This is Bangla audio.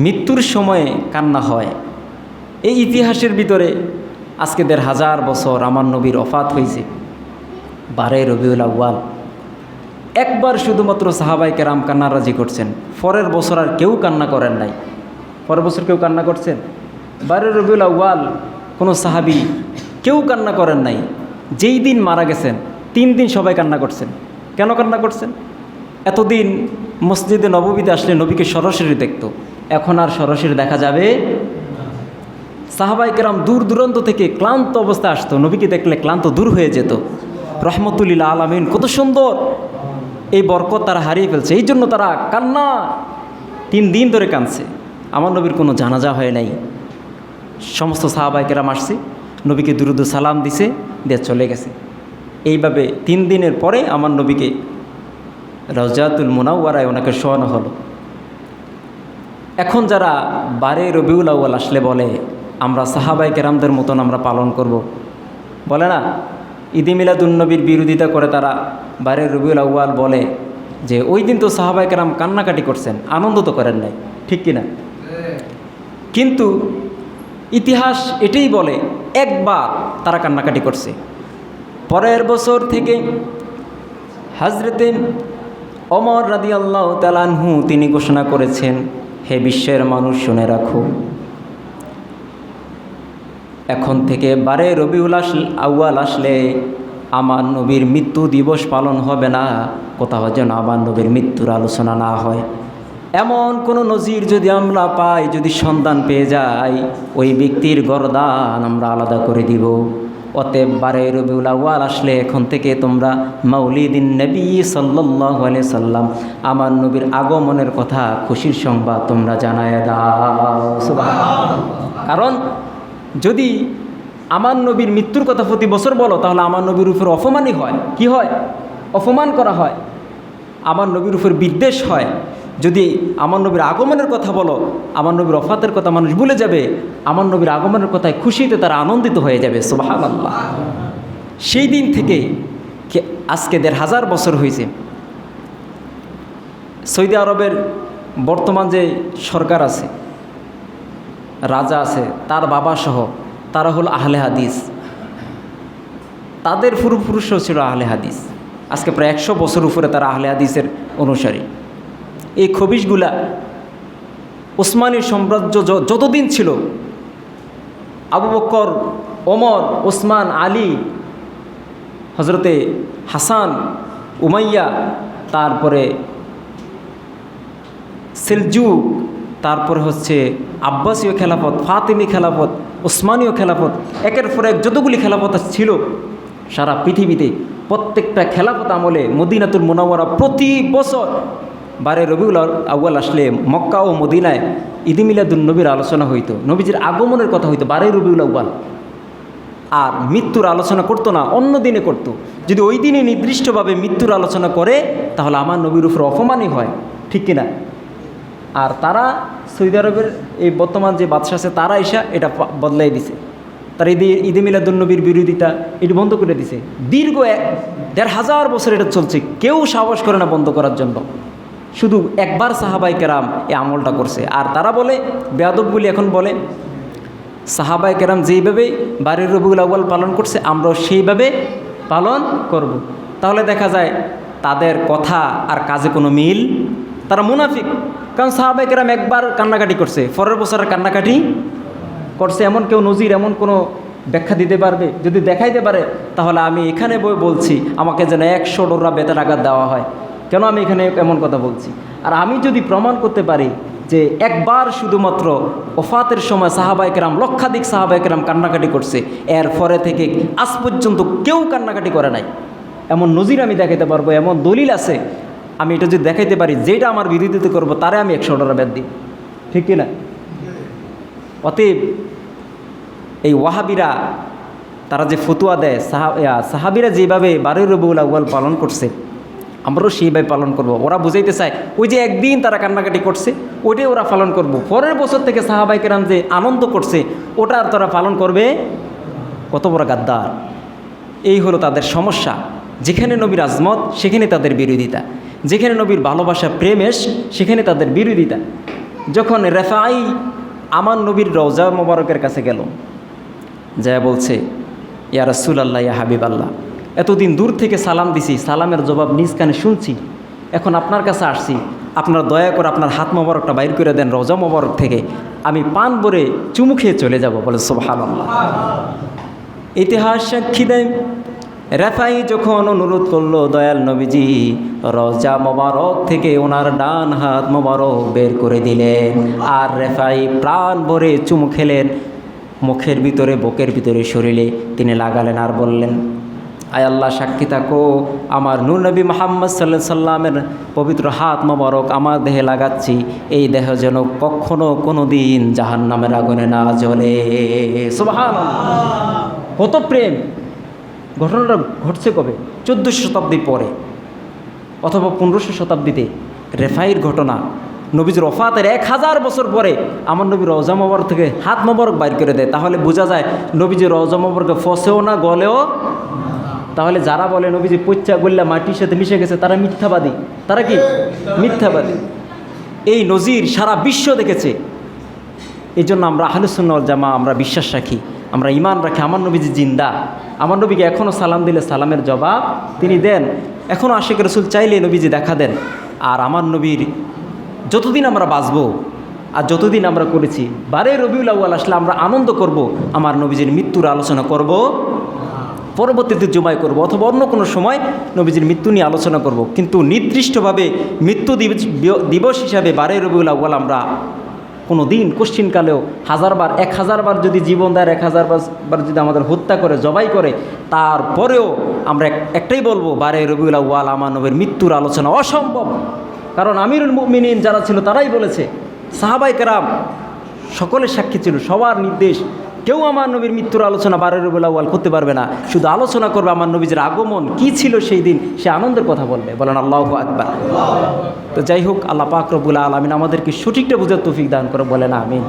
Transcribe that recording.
মৃত্যুর সময়ে কান্না হয়। এই ইতিহাসের ভিতরে আজকে ১৫০০ বছর আমার নবীর ওফাত হয়েছে ১২ রবিউল আউয়াল। একবার শুধুমাত্র সাহাবায়ে কেরাম কান্নারাজি করছেন, পরের বছর আর কেউ কান্না করেন নাই। পরের বছর কেউ কান্না করছেন? ১২ রবিউল আউয়াল কোনো সাহাবী কেউ কান্না করেন নাই। যেই দিন মারা গেছেন ৩ দিন সবাই কান্না করছেন। কেন কান্না করছেন? এতদিন মসজিদে নববীতে আসলে নবীকে সরাসরি দেখত, এখন আর সরাসরি দেখা যাবে। সাহাবায়ে কেরাম দূর দূরান্ত থেকে ক্লান্ত অবস্থায় আসতো, নবীকে দেখলে ক্লান্ত দূর হয়ে যেত। রহমতুল্লিল আলামিন, কত সুন্দর এই বরকত তারা হারিয়ে ফেলছে, এই জন্য তারা কান্না ৩ দিন ধরে কাঁদছে। আমার নবীর কোনো জানাজা হয় নাই। সমস্ত সাহাবায়ে কেরাম আসছে, নবীকে দুরুদ সালাম দিছে, দিয়ে চলে গেছে। এইভাবে ৩ দিনের পরে আমার নবীকে রওজাতুল মুনাওয়ারায় ওনাকে শোয়ানো হলো। এখন যারা ১২ রবিউল আউয়াল আসলে বলে আমরা সাহাবায়ে কেরামদের মতন আমরা পালন করব, বলে না, ঈদে মিলাদুন্নবীর বিরোধিতা করে তারা ১২ রবিউল আউয়াল বলে যে ওই দিন তো সাহাবায়ে কেরাম কান্নাকাটি করছেন, আনন্দ তো করেন নাই, ঠিক কিনা? কিন্তু ইতিহাস এটাই বলে একবার তারা কান্নাকাটি করছে। পরের বছর থেকে হযরতে ওমর রাদিয়াল্লাহু তাআলা আনহু তিনি ঘোষণা করেছেন, হে বিশ্বের মানুষ শুনে রাখো, এখন থেকে ১২ রবিউল আউয়াল আসলে আমার নবীর মৃত্যু দিবস পালন হবে না, কোথাও যেন আমার নবীর মৃত্যুর আলোচনা না হয়। এমন কোনো নজির যদি আমরা পাই, যদি সন্ধান পেয়ে যাই, ওই ব্যক্তির গর্দান আমরা আলাদা করে দিব। অতএব ১২ রবিউল আউয়াল আসলে এখন থেকে তোমরা মাউলিদিন নবী সাল্লাল্লাহু আলাইহি সাল্লাম, আমার নবীর আগমনের কথা, খুশির সংবাদ তোমরা জানায় দাও। সুবহানাল্লাহ। কারণ যদি আমার নবীর মৃত্যুর কথা প্রতি বছর বলো, তাহলে আমার নবীর উপর অপমানই হয়। কি হয়? অপমান করা হয়, আমার নবীর উপর বিদ্বেষ হয়। যদি আমার নবীর আগমনের কথা বলো, আমার নবীর ওফাতের কথা মানুষ ভুলে যাবে, আমার নবীর আগমনের কথায় খুশিতে তারা আনন্দিত হয়ে যাবে। সুবহানাল্লাহ। সেই দিন থেকে আজকে ১৫০০ বছর হয়েছে। সৌদি আরবের বর্তমান যে সরকার আছে, রাজা আছে, তার বাবা সহ তারা হলো আহলে হাদিস, তাদের পূর্বপুরুষও ছিল আহলে হাদিস। আজকে প্রায় ১০০ বছর উপরে তারা আহলে হাদিসের অনুসারী। এই খবিশগুলা ওসমানী সাম্রাজ্য যতদিন ছিল, আবু বকর, ওমর, ওসমান, আলী, হজরতে হাসান, উমাইয়া, তারপরে সেলজুক, তারপরে হচ্ছে আব্বাসীয় খেলাফত, ফাতিমি খেলাফত, ওসমানীয় খেলাফত, একের পর এক যতগুলি খেলাফত ছিল সারা পৃথিবীতে, প্রত্যেকটা খেলাফত আমলে মদিনাতুল মুনাওয়ারা প্রতি বছর ১২ রবিউল আউয়াল আসলে মক্কা ও মদিনায় ঈদে মিলাদুন্নবীর আলোচনা হইতো, নবীজির আগমনের কথা হইতো ১২ রবিউল আউয়াল। আর মৃত্যুর আলোচনা করতো না, অন্য দিনে করতো। যদি ওই দিনে নির্দিষ্টভাবে মৃত্যুর আলোচনা করে, তাহলে আমার নবীর উপর অপমানই হয়, ঠিক কিনা? আর তারা সৌদি আরবের এই বর্তমান যে বাদশা আছে, তারা এসে এটা বদলাই দিছে। তার ঈদে মিলাদুন্নবীর বিরোধিতা এটি বন্ধ করে দিছে। দীর্ঘ ১৫০০ বছর এটা চলছে, কেউ সাহস করে না বন্ধ করার জন্য। শুধু একবার সাহাবায়ে কেরাম এই আমলটা করছে। আর তারা বলে, বেয়াদব বলি এখন বলে, সাহাবায়ে কেরাম যেইভাবে ১২ রবিউল আউয়াল পালন করছে, আমরাও সেইভাবে পালন করব। তাহলে দেখা যায় তাদের কথা আর কাজে কোনো মিল, তারা মুনাফিক। কারণ সাহাবায়ে কেরাম একবার কান্নাকাটি করছে, পরের বছর কান্নাকাটি করছে, এমন কেউ নজির, এমন কোনো ব্যাখ্যা দিতে পারবে? যদি দেখাইতে পারে, তাহলে আমি এখানে বলছি আমাকে যেন ১০০ ডোরা বেতের আঘাত দেওয়া হয়। কেন আমি এখানে এমন কথা বলছি? আর আমি যদি প্রমাণ করতে পারি যে একবার শুধুমাত্র ওফাতের সময় সাহাবায়ে কেরাম, লক্ষাধিক সাহাবায়ে কেরাম কান্নাকাটি করছে, এর পরে থেকে আজ পর্যন্ত কেউ কান্নাকাটি করে নাই, এমন নজির আমি দেখাইতে পারবো, এমন দলিল আছে। আমি এটা যদি দেখাইতে পারি, যেটা আমার বিরোধিতা করবো তারে আমি ১০০ ডোরা বেত দিই, ঠিক কিনা? অতএব এই ওয়াহাবিরা তারা যে ফতুয়া দেয়, সাহাবিরা যেভাবে ১২ রবিউল আউয়াল পালন করছে, আমরাও সেইভাবে পালন করব। ওরা বুঝাইতে চায় ওই যে একদিন তারা কান্নাকাটি করছে, ওইটাই ওরা পালন করব। পরের বছর থেকে সাহাবায়ে কেরাম যে আনন্দ করছে, ওটা আর তারা পালন করবে? কত বড় গাদ্দার! এই হলো তাদের সমস্যা। যেখানে নবীর আজমত, সেখানে তাদের বিরোধিতা। যেখানে নবীর ভালোবাসা, প্রেম, সেখানে তাদের বিরোধিতা। যখন রেফাই আমার নবীর রওজা মোবারকের কাছে গেল, যা বলছে, ইয়া রাসূলুল্লাহ, ইয়া হাবিবাল্লাহ, এতদিন দূর থেকে সালাম দিছি, সালামের জবাব নিজ কানে শুনছি, এখন আপনার কাছে আসছি, আপনার দয়া করে আপনার হাত মোবারকটা বাইর করে দেন রওজা মোবারক থেকে, আমি পান ভরে চুমু খেয়ে চলে যাব। বলে সুবহানাল্লাহ। ইতিহাস সাক্ষী দেয়, রেফাই যখন অনুরোধ করলো, দয়াল নবীজি রওজা মোবারক থেকে ওনার ডান হাত মোবারক বের করে দিলেন, আর রেফাই প্রাণ ভরে চুমু খেলেন, মুখের ভিতরে, বুকের ভিতরে, শরীরে তিনি লাগালেন, আর বললেন, আয় আল্লাহ সাক্ষী থাকো, আমার নূর নবী মুহাম্মদ সাল্লাল্লাহু আলাইহি সাল্লামের পবিত্র হাত মোবারক আমার দেহে লাগাচ্ছি, এই দেহ যেন কখনো কোনো দিন জাহান্নামের আগুনে না জ্বলে। সুবহানাল্লাহ। কত প্রেম! ঘটনাটা ঘটছে কবে? 1400 শতাব্দীর পরে অথবা 1500 শতাব্দীতে রেফাইয়ের ঘটনা। নবীজির ওফাতের 1000 বছর পরে আমার নবী রওজা মোবারক থেকে হাত মোবারক বাইর করে দেয়। তাহলে বোঝা যায় নবীজি রওজা মোবারকে ফসেও না, গলেও। তাহলে যারা বলে নবীজি পচ্চা গল্লা মাটির সাথে মিশে গেছে, তারা মিথ্যাবাদী। তারা কি মিথ্যাবাদী? এই নজির সারা বিশ্ব দেখেছে। এই জন্য আমরা আহলে সুন্নাহ ওয়াল জামাআহ আমরা বিশ্বাস রাখি, আমরা ঈমান রাখি, আমার নবীজি জিন্দা। আমার নবীকে এখনও সালাম দিলে সালামের জবাব তিনি দেন। এখনও আশিক রাসূল চাইলে নবীজি দেখা দেন। আর আমার নবীর যতদিন আমরা বাঁচবো আর যতদিন আমরা করেছি, 12 রবিউল আউয়াল আসলে আমরা আনন্দ করব, আমার নবীজির মৃত্যুর আলোচনা করব, পরবর্তীতে জুমায় করব, অথবা অন্য কোনো সময় নবীজির মৃত্যু নিয়ে আলোচনা করব। কিন্তু নির্দিষ্টভাবে মৃত্যু দিবস হিসাবে 12 রবিউল আউয়াল আমরা কোনো দিন কোশ্চিনকালেও 1000 বার 1000 বার যদি জীবন দেয়, 1000 বার যদি আমাদের হত্যা করে, জবাই করে, তারপরেও আমরা একটাই বলবো, 12 রবিউল আউয়াল আমার নবীর মৃত্যুর আলোচনা অসম্ভব। কারণ আমিরুল মুমিনিন যারা ছিল তারাই বলেছে, সাহাবায়ে কেরাম সকলের সাক্ষী ছিল, সবার নির্দেশ, কেউ আমার নবীর মৃত্যুর আলোচনা 12 রবিউল আউয়াল করতে পারবে না। শুধু আলোচনা করবে আমার নবীজির আগমন কি ছিল সেই দিন, সে আনন্দের কথা বলবে। বলেন আল্লাহু আকবার। তো যাই হোক, আল্লাহ পাক রব্বুল আলামিন আমাদেরকে সঠিকটা বুঝার তৌফিক দান করে। বলেন আমিন।